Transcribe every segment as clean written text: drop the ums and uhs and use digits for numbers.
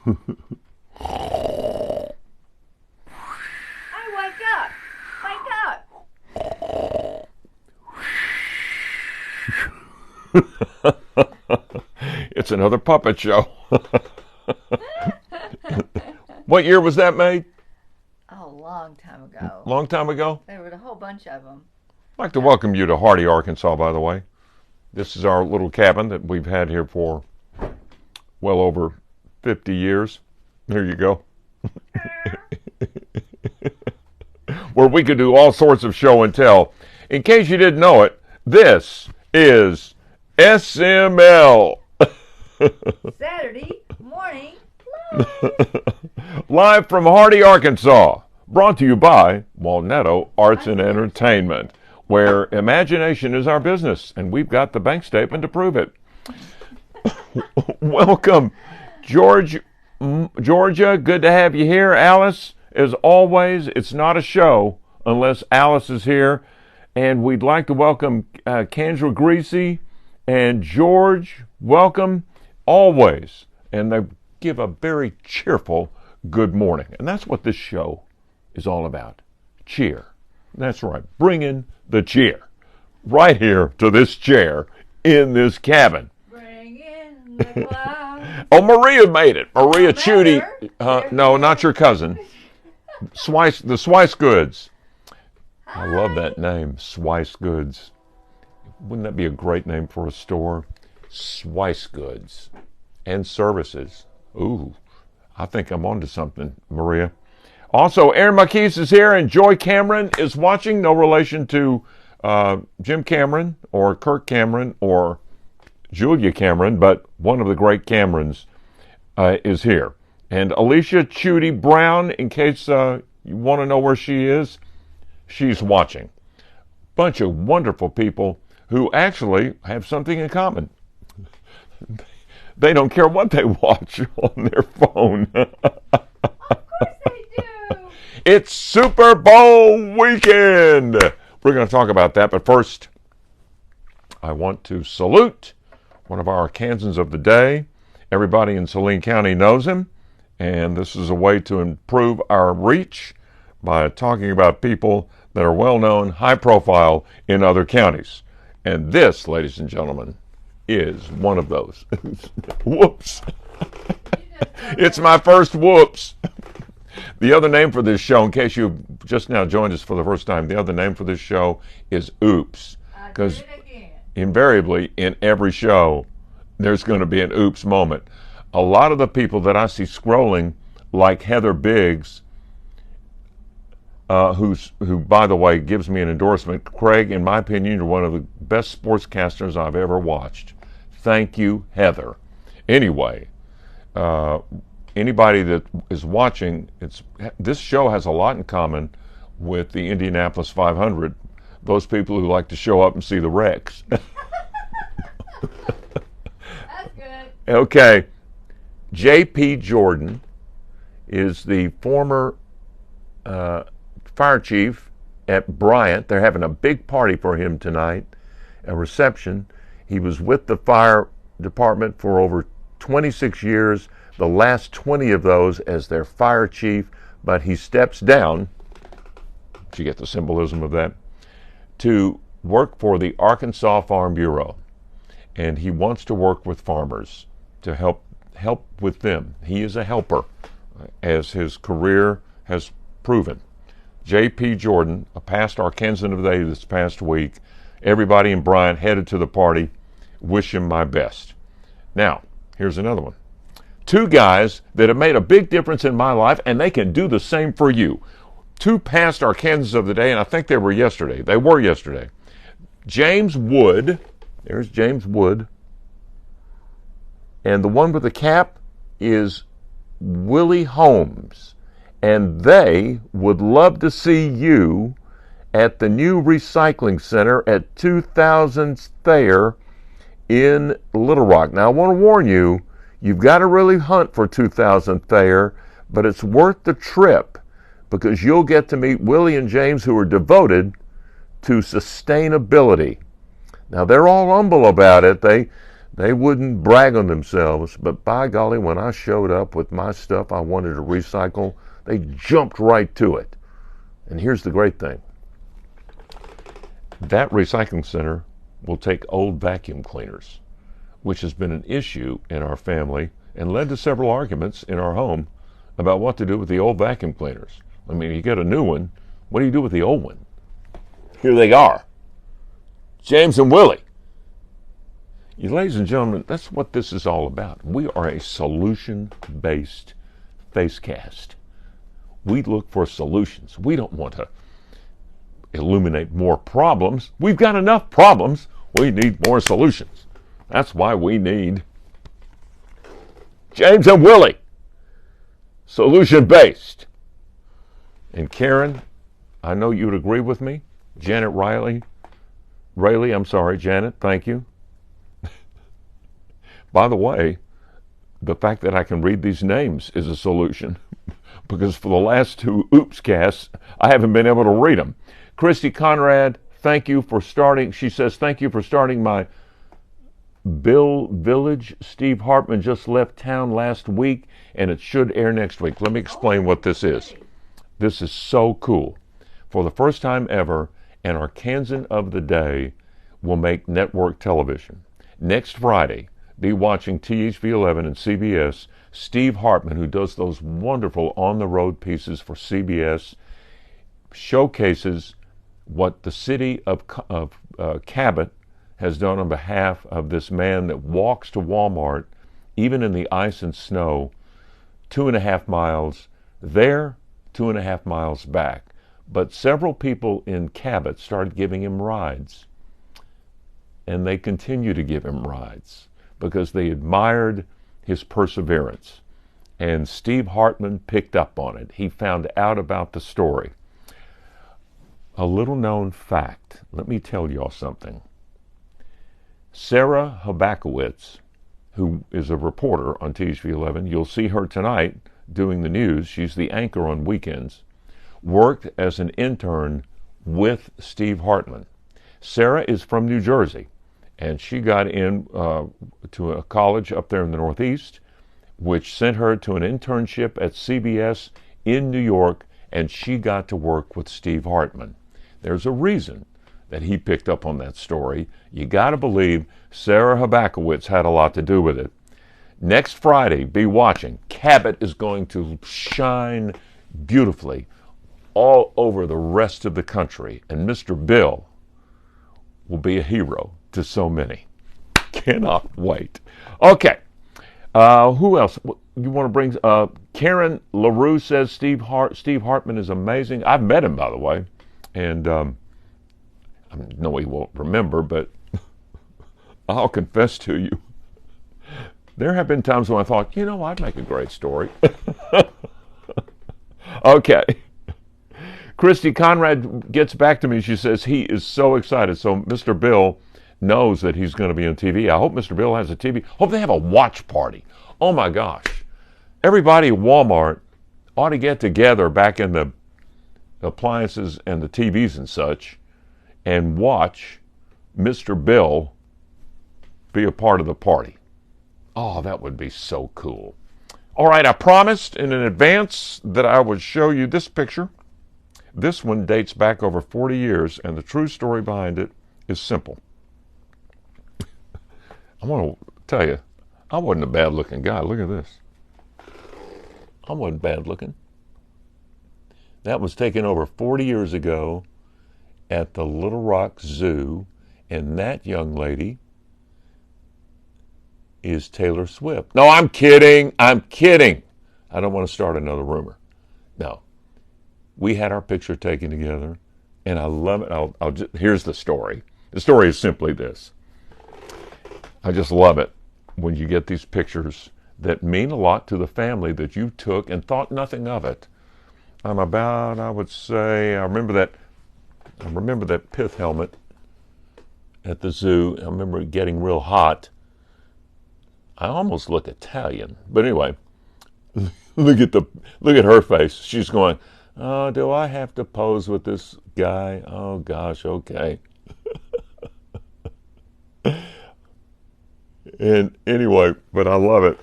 Wake up! Wake up! It's another puppet show. What year was that made? Oh, a long time ago. Long time ago? There were a whole bunch of them. I'd like to welcome you to Hardy, Arkansas, by the way. This is our little cabin that we've had here for well over 50 years. There you go. Where we could do all sorts of show and tell. In case you didn't know it, this is SML. Saturday morning Live from Hardy, Arkansas. Brought to you by Walnetto Arts and Entertainment, where imagination is our business, and we've got the bank statement to prove it. Welcome, Georgia. Good to have you here. Alice, as always, it's not a show unless Alice is here. And we'd like to welcome Kendra Greasy and George. Welcome, always. And they give a very cheerful good morning. And that's what this show is all about. Cheer. That's right. Bringing the cheer right here to this chair in this cabin. bring in the clouds. Oh, Maria made it. Maria Chudy. Better. No, not your cousin. The Swice Goods. I love that name, Swice Goods. Wouldn't that be a great name for a store? Swice Goods and Services. Ooh, I think I'm onto something, Maria. Also, Aaron Marquise is here, and Joy Cameron is watching. No relation to Jim Cameron or Kirk Cameron or Julia Cameron, but one of the great Camerons is here. And Alicia Chudy Brown, in case you want to know where she is, she's watching. Bunch of wonderful people who actually have something in common. They don't care what they watch on their phone. Of course they do. It's Super Bowl weekend. We're going to talk about that, but first, I want to salute one of our Arkansans of the day. Everybody in Saline County knows him, and this is a way to improve our reach by talking about people that are well-known, high-profile in other counties. And this, ladies and gentlemen, is one of those. Whoops. It's my first whoops. The other name for this show, in case you just now joined us for the first time, the other name for this show is Oops. Because invariably, in every show, there's going to be an oops moment. A lot of the people that I see scrolling, like Heather Biggs, who, by the way, gives me an endorsement. Craig, in my opinion, you're one of the best sportscasters I've ever watched. Thank you, Heather. Anyway, anybody that is watching, this show has a lot in common with the Indianapolis 500. Those people who like to show up and see the wrecks. That's good. Okay. J.P. Jordan is the former fire chief at Bryant. They're having a big party for him tonight, a reception. He was with the fire department for over 26 years, the last 20 of those as their fire chief, but he steps down, did you get the symbolism of that, to work for the Arkansas Farm Bureau. And he wants to work with farmers to help with them. He is a helper, as his career has proven. J.P. Jordan, a past Arkansan of the day this past week, everybody in Bryant headed to the party. Wish him my best. Now, here's another one. Two guys that have made a big difference in my life, and they can do the same for you. Two past Arkansans of the day, and I think they were yesterday. They were yesterday. James Wood, there's James Wood, and the one with the cap is Willie Holmes. And they would love to see you at the new recycling center at 2000 Thayer in Little Rock. Now, I want to warn you, you've got to really hunt for 2000 Thayer, but it's worth the trip because you'll get to meet Willie and James, who are devoted to sustainability. Now, they're all humble about it. They They wouldn't brag on themselves, but by golly, when I showed up with my stuff I wanted to recycle, they jumped right to it. And here's the great thing. That recycling center will take old vacuum cleaners, which has been an issue in our family and led to several arguments in our home about what to do with the old vacuum cleaners. I mean, you get a new one, what do you do with the old one? Here they are. James and Willie. You ladies and gentlemen, that's what this is all about. We are a solution-based facecast. We look for solutions. We don't want to illuminate more problems. We've got enough problems. We need more solutions. That's why we need James and Willie. Solution-based. And Karen, I know you'd agree with me. Janet Riley, I'm sorry, Janet, thank you. By the way, the fact that I can read these names is a solution because for the last two Oops casts, I haven't been able to read them. Christy Conrad, thank you for starting. She says, thank you for starting my Bill Village. Steve Hartman just left town last week and it should air next week. Let me explain what this is. This is so cool. For the first time ever, an Arkansan of the day will make network television. Next Friday, be watching THV 11 and CBS. Steve Hartman, who does those wonderful on-the-road pieces for CBS, showcases what the city of Cabot has done on behalf of this man that walks to Walmart, even in the ice and snow, 2.5 miles there, 2.5 miles back. But several people in Cabot started giving him rides. And they continue to give him rides because they admired his perseverance. And Steve Hartman picked up on it. He found out about the story. A little known fact. Let me tell y'all something. Sarah Habakowitz, who is a reporter on THV 11, you'll see her tonight doing the news. She's the anchor on weekends. Worked as an intern with Steve Hartman. Sarah is from New Jersey, and she got in to a college up there in the Northeast, which sent her to an internship at CBS in New York, and she got to work with Steve Hartman. There's a reason that he picked up on that story. You got to believe Sarah Habakowitz had a lot to do with it. Next Friday, be watching. Cabot is going to shine beautifully all over the rest of the country, and Mr. Bill will be a hero to so many. Cannot wait. Okay, who else you want to bring? Karen LaRue says Steve Hartman is amazing. I've met him, by the way, and I know he won't remember, but I'll confess to you, there have been times when I thought, you know, I'd make a great story. Okay. Christy Conrad gets back to me. She says he is so excited. So Mr. Bill knows that he's going to be on TV. I hope Mr. Bill has a TV. Hope they have a watch party. Oh, my gosh. Everybody at Walmart ought to get together back in the appliances and the TVs and such and watch Mr. Bill be a part of the party. Oh, that would be so cool. All right, I promised in advance that I would show you this picture. This one dates back over 40 years, and the true story behind it is simple. I want to tell you, I wasn't a bad-looking guy. Look at this. I wasn't bad-looking. That was taken over 40 years ago at the Little Rock Zoo, and that young lady is Taylor Swift. No, I'm kidding. I'm kidding. I don't want to start another rumor. No. We had our picture taken together, and I love it. Here's the story. The story is simply this. I just love it when you get these pictures that mean a lot to the family that you took and thought nothing of it. I would say, I remember that pith helmet at the zoo. I remember it getting real hot. I almost look Italian, but anyway, look at her face. She's going, oh, do I have to pose with this guy? Oh, gosh, okay. And anyway, but I love it.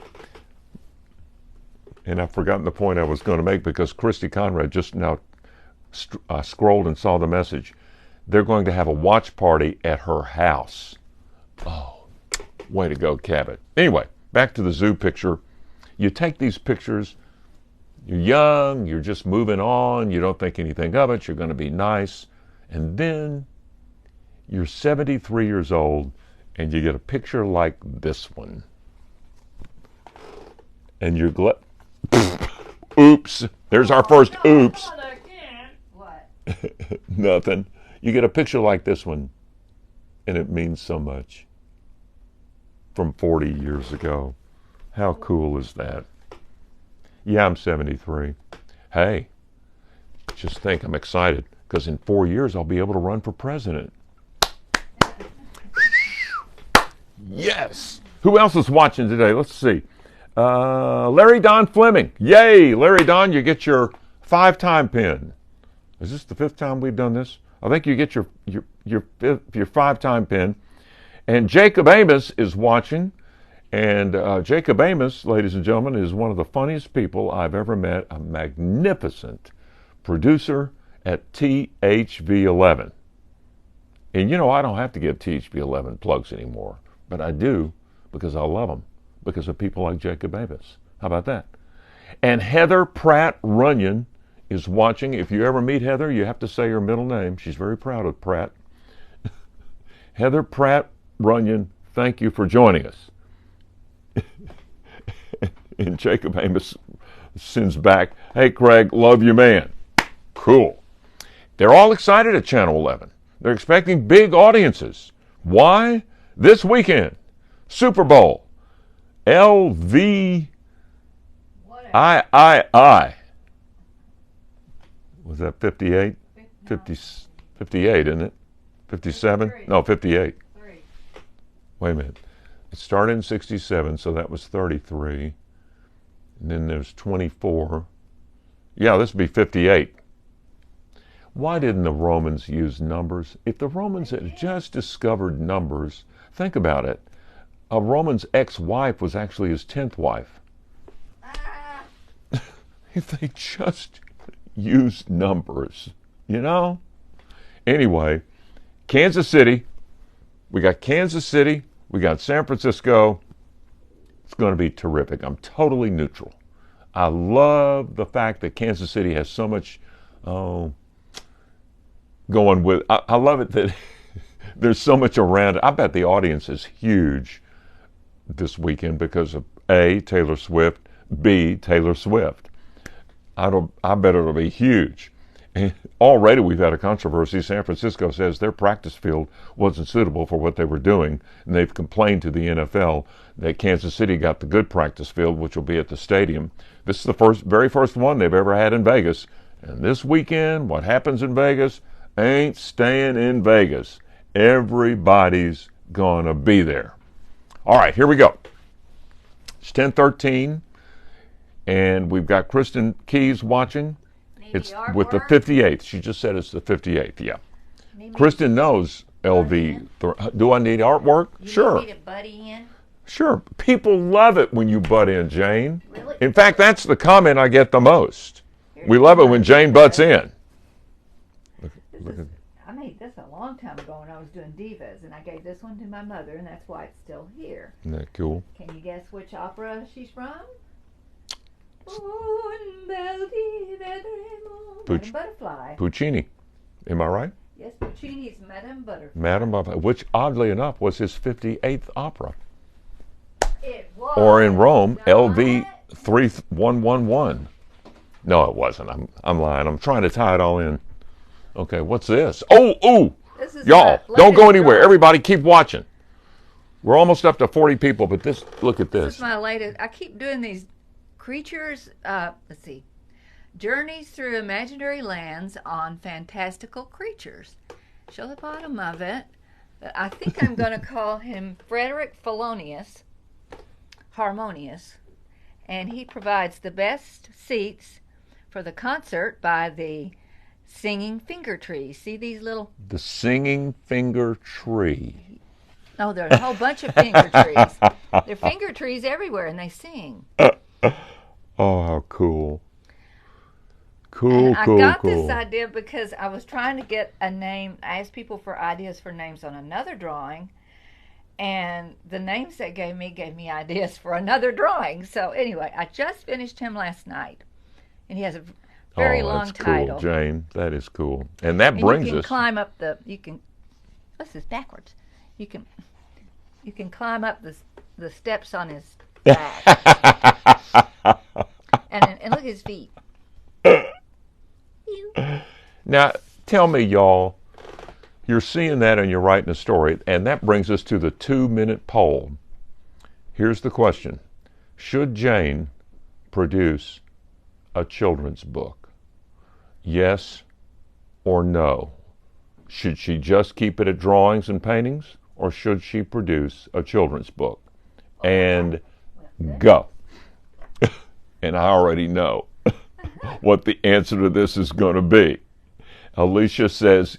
And I've forgotten the point I was going to make because Christy Conrad just now scrolled and saw the message. They're going to have a watch party at her house. Oh, way to go, Cabot. Anyway, back to the zoo picture. You take these pictures, you're young, you're just moving on, you don't think anything of it, you're going to be nice, and then you're 73 years old and you get a picture like this one. And you're oops. There's our first oops. What? Nothing. You get a picture like this one, and it means so much. From 40 years ago. How cool is that? Yeah, I'm 73. Hey, just think, I'm excited, because in 4 years I'll be able to run for president. Yes! Who else is watching today? Let's see. Larry Don Fleming. Yay! Larry Don, you get your 5-time pin. Is this the 5th time we've done this? I think you get your 5-time pin. And Jacob Amos is watching. And Jacob Amos, ladies and gentlemen, is one of the funniest people I've ever met. A magnificent producer at THV11. And you know, I don't have to give THV11 plugs anymore. But I do because I love them. Because of people like Jacob Amos. How about that? And Heather Pratt Runyon is watching. If you ever meet Heather, you have to say her middle name. She's very proud of Pratt. Heather Pratt Runyon, thank you for joining us. And Jacob Amos sends back, hey Craig, love you, man. Cool. They're all excited at Channel 11. They're expecting big audiences. Why? This weekend, Super Bowl, LVIII. Was that 58? 58, isn't it? 57? No, 58. Wait a minute. It started in 67, so that was 33. And then there's 24. Yeah, this would be 58. Why didn't the Romans use numbers? If the Romans had just discovered numbers, think about it. A Roman's ex-wife was actually his 10th wife. If they just used numbers, you know? Anyway, Kansas City. We got Kansas City. We got San Francisco. It's going to be terrific. I'm totally neutral. I love the fact that Kansas City has so much going with. I love it that there's so much around it. I bet the audience is huge this weekend because of A, Taylor Swift, B, Taylor Swift. I bet it'll be huge. And already we've had a controversy. San Francisco says their practice field wasn't suitable for what they were doing, and they've complained to the NFL that Kansas City got the good practice field, which will be at the stadium. This is the very first one they've ever had in Vegas. And this weekend, what happens in Vegas ain't staying in Vegas. Everybody's gonna be there. All right, here we go. It's 10:13, and we've got Kristen Keys watching. It's with the 58th. She just said it's the 58th, yeah. Kristen knows LV. Do I need artwork? Sure. You need a buddy in? Sure. People love it when you butt in, Jane. Really? In fact, that's the comment I get the most. We love it when Jane butts in. I made this a long time ago when I was doing divas, and I gave this one to my mother, and that's why it's still here. Isn't that cool? Can you guess which opera she's from? Madame Butterfly. Puccini. Am I right? Yes, Puccini's Madame Butterfly. Madame Butterfly, which oddly enough was his 58th opera. It was. Or in Rome, not. LV 3111. No, it wasn't. I'm lying. I'm trying to tie it all in. Okay, what's this? Oh, This is y'all, my don't go latest anywhere. drawing. Everybody keep watching. We're almost up to 40 people, but look at This this. is my latest. I keep doing these creatures. Let's see. Journeys through imaginary lands on fantastical creatures. Show the bottom of it. But I think I'm going to call him Frederick Harmonious. And he provides the best seats for the concert by the Singing Finger Tree. See these little... The Singing Finger Tree. Oh, there are a whole bunch of finger trees. There are finger trees everywhere, and they sing. Oh, how cool. And I got Cool. this idea because I was trying to get a name. I asked people for ideas for names on another drawing, and the names they gave me ideas for another drawing. So anyway, I just finished him last night, and he has a very long that's title. Cool, Jane. That is cool. And that And brings you can us. climb up the. You can. This is backwards. You can climb up the steps on his back, and look at his feet. Now, tell me, y'all, you're seeing that and you're writing a story, and that brings us to the 2-minute poll. Here's the question. Should Jane produce a children's book? Yes or no? Should she just keep it at drawings and paintings, or should she produce a children's book? And go. And I already know what the answer to this is going to be. Alicia says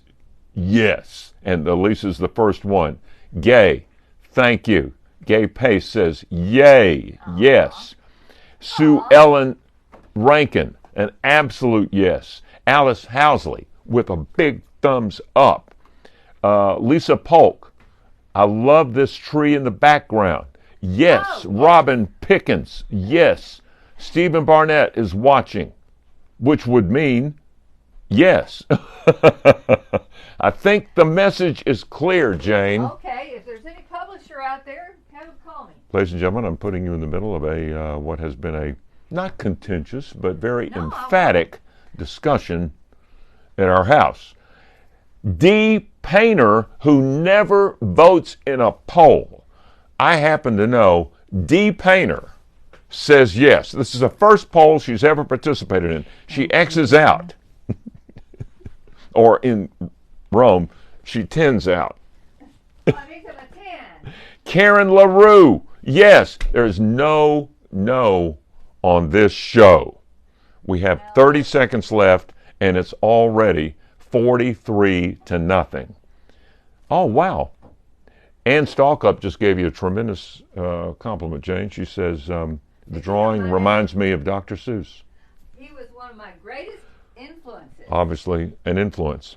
yes, and Alicia's the first one. Gay, thank you. Gay Pace says yay, yes. Sue Ellen Rankin, an absolute yes. Alice Housley with a big thumbs up. Lisa Polk, I love this tree in the background. Yes. Robin Pickens, yes. Stephen Barnett is watching, which would mean yes. I think the message is clear, Jane. Okay, if there's any publisher out there, have them call me. Ladies and gentlemen, I'm putting you in the middle of a what has been a not contentious but very emphatic discussion at our house. D. Painter, who never votes in a poll. I happen to know D. Painter says yes. This is the first poll she's ever participated in. She X's out. Or in Rome, she tens out. I make them a 10. Karen LaRue, yes. There's no on this show. We have 30 seconds left, and it's already 43-0. Oh, wow. Ann Stalkup just gave you a tremendous compliment, Jane. She says, the drawing reminds me of Dr. Seuss. He was one of my greatest influences. Obviously, an influence.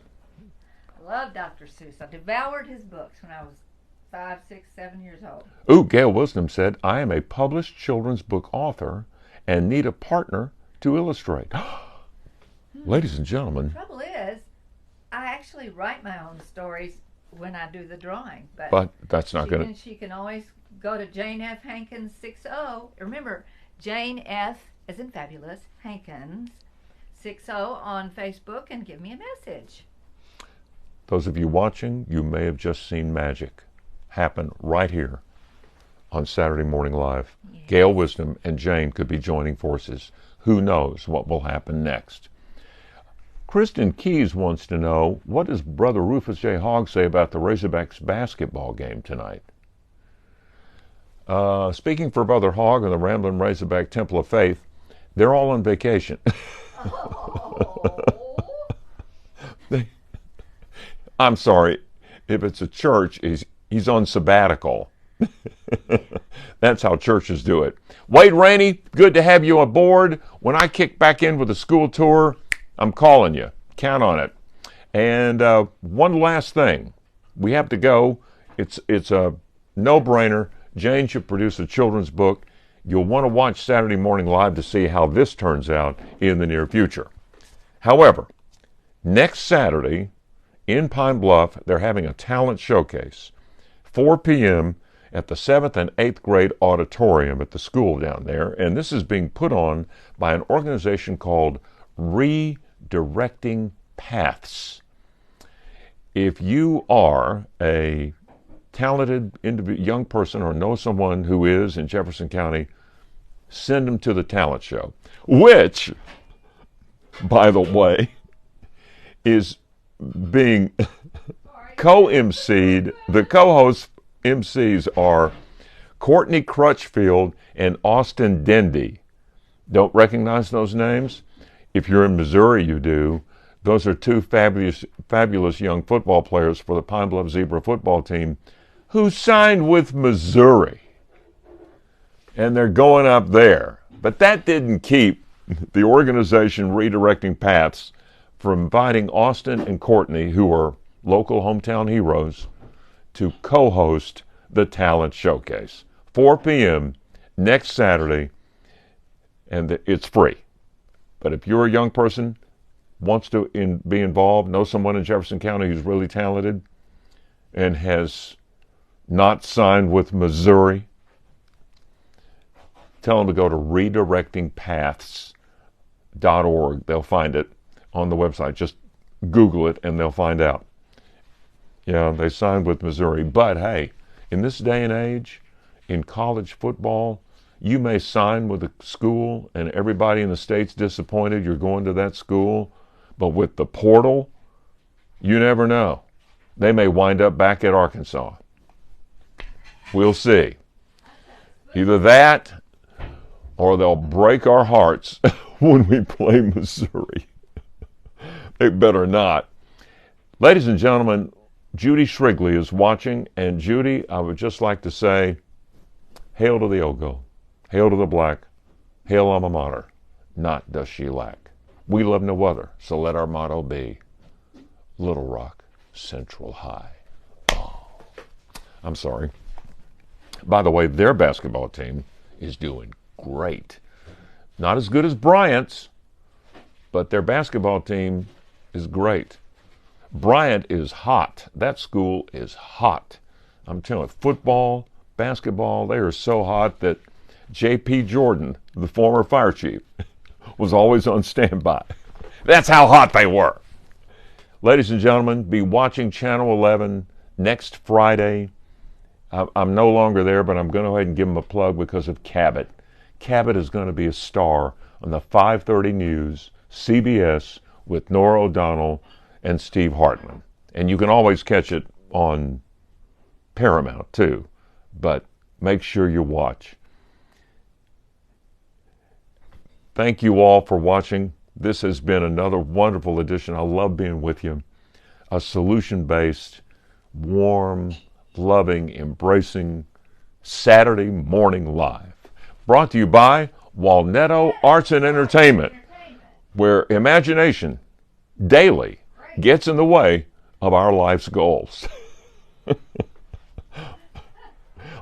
I love Dr. Seuss. I devoured his books when I was 5, 6, 7 years old. Ooh, Gail Wisdom said, I am a published children's book author and need a partner to illustrate. Ladies and gentlemen. The trouble is, I actually write my own stories when I do the drawing. But that's not going to... She can always go to Jane F. Hankins 60. Remember, Jane F. as in fabulous, Hankins 60 on Facebook and give me a message. Those of you watching, you may have just seen magic happen right here on Saturday Morning Live. Yes. Gail Wisdom and Jane could be joining forces. Who knows what will happen next? Kristen Keys wants to know, what does Brother Rufus J. Hogg say about the Razorbacks basketball game tonight? Speaking for Brother Hogg and the Ramblin' Razorback Temple of Faith, they're all on vacation. I'm sorry, if it's a church, he's on sabbatical. That's how churches do it. Wade Rainey, good to have you aboard. When I kick back in with the school tour, I'm calling you. Count on it. And one last thing. We have to go. It's a no-brainer. Jane should produce a children's book. You'll want to watch Saturday Morning Live to see how this turns out in the near future. However, next Saturday in Pine Bluff, they're having a talent showcase. 4 p.m. at the 7th and 8th grade auditorium at the school down there. And this is being put on by an organization called Redirecting Paths. If you are a talented young person or know someone who is in Jefferson County, send them to the talent show, which, by the way, is being co-emceed. The co-host MCs are Courtney Crutchfield and Austin Dendy. Don't recognize those names? If you're in Missouri, you do. Those are two fabulous young football players for the Pine Bluff Zebra football team. who signed with Missouri. And they're going up there. But that didn't keep the organization Redirecting Paths from inviting Austin and Courtney, who are local hometown heroes, to co-host the Talent Showcase. 4 p.m. next Saturday, and it's free. But if you're a young person, wants to be involved, know someone in Jefferson County who's really talented, and has not signed with Missouri, tell them to go to redirectingpaths.org. They'll find it on the website. Just Google it and they'll find out. Yeah, they signed with Missouri. But hey, in this day and age, in college football, you may sign with a school and everybody in the state's disappointed you're going to that school. But with the portal, you never know. They may wind up back at Arkansas. We'll see. Either that or they'll break our hearts when we play Missouri. They better not. Ladies and gentlemen, Judy Shrigley is watching. And Judy, I would just like to say, hail to the Ogo. Hail to the Black. Hail alma mater. Not does she lack. We love no other, so let our motto be Little Rock Central High. Oh, I'm sorry. By the way, their basketball team is doing great. Not as good as Bryant's, but their basketball team is great. Bryant is hot. That school is hot. I'm telling you, football, basketball, they are so hot that J.P. Jordan, the former fire chief, was always on standby. That's how hot they were. Ladies and gentlemen, be watching Channel 11 next Friday. I'm no longer there, but I'm going to go ahead and give them a plug because of Cabot. Cabot is going to be a star on the 5:30 news, CBS, with Nora O'Donnell and Steve Hartman. And you can always catch it on Paramount, too. But make sure you watch. Thank you all for watching. This has been another wonderful edition. I love being with you. A solution-based, warm, loving, embracing Saturday Morning Live. Brought to you by Walnetto Arts and Entertainment, where imagination daily gets in the way of our life's goals.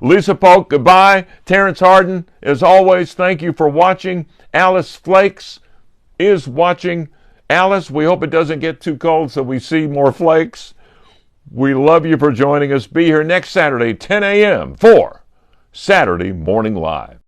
Lisa Polk, goodbye. Terrence Harden, as always, thank you for watching. Alice Flakes is watching. Alice, we hope it doesn't get too cold so we see more flakes. We love you for joining us. Be here next Saturday, 10 a.m. for Saturday Morning Live.